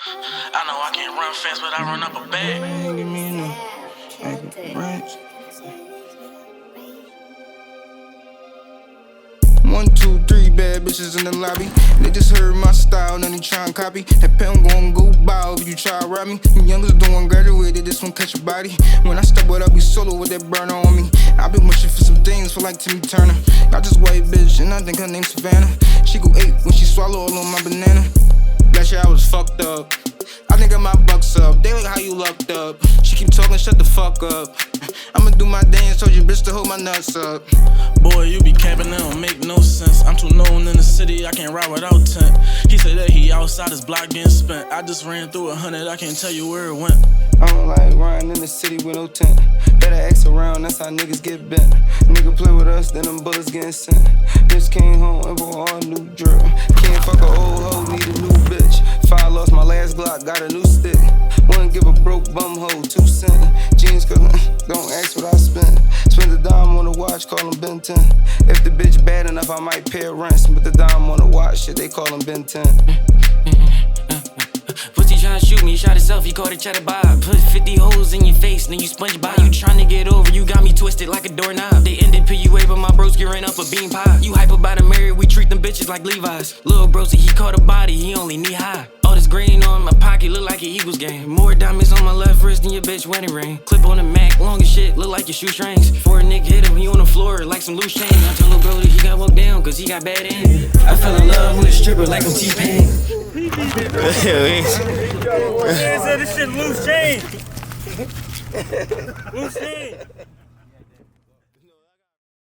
I know I can't run fast, but I run up a bag. Man, give me no ranch. 1, 2, 3 bad bitches in the lobby. They just heard my style, then they try and copy. That pen gon' go by if you try to rob me. The youngest doing graduated, this one catch your body. When I step up, I be solo with that burner on me. I been wishing for some things for like Timmy Turner. Got this white bitch, and I think her name's Savannah. She go 8 when she swallow all on my banana. Last year I was fucked up. I think I my bucks up. They like how you lucked up. She keep talking, shut the fuck up. I'ma do my dance, told you bitch to hold my nuts up. Boy, you be capping, that don't make no sense. I'm too known in the city, I can't ride without tent. He said that he outside his block getting spent. I just ran through 100, I can't tell you where it went. I don't like riding in the city with no tent. Better ask around, that's how niggas get bent. Nigga play with us, then them bullets getting sent. Bitch came home and bought all new drip. Can't fuck a old hoe, need a new bitch. 5 lost my last Glock, got a new stick. Wouldn't give a broke bum hoe 2 cents. Jeans color, don't ask what I spent. Spend the dime on the watch, call him Ben 10. If the bitch bad enough, I might pay a rent. Spend the dime on the watch, shit, they call him Ben 10. Pussy tryna shoot me, shot himself, he caught a cheddar bob. Put 50 holes in your face, then you SpongeBob. You tryna get over, you got me twisted like a doorknob. They ended PUA, but my broski ran up a bean pie. You hype about a married, we treat them bitches like Levi's. Lil' broski, he caught a body, he only knee high. All this green on my pocket, look like an Eagles game. More diamonds on my left wrist than your bitch wedding ring. Clip on the Mac, long as shit, look like your shoestrings. Before a nigga hit him, he on the floor like some loose change. I told lil' bro that he got walked down, cause he got bad aim. I fell in love with a stripper like I'm T-Pain. Man said this shit loose change. Loose change.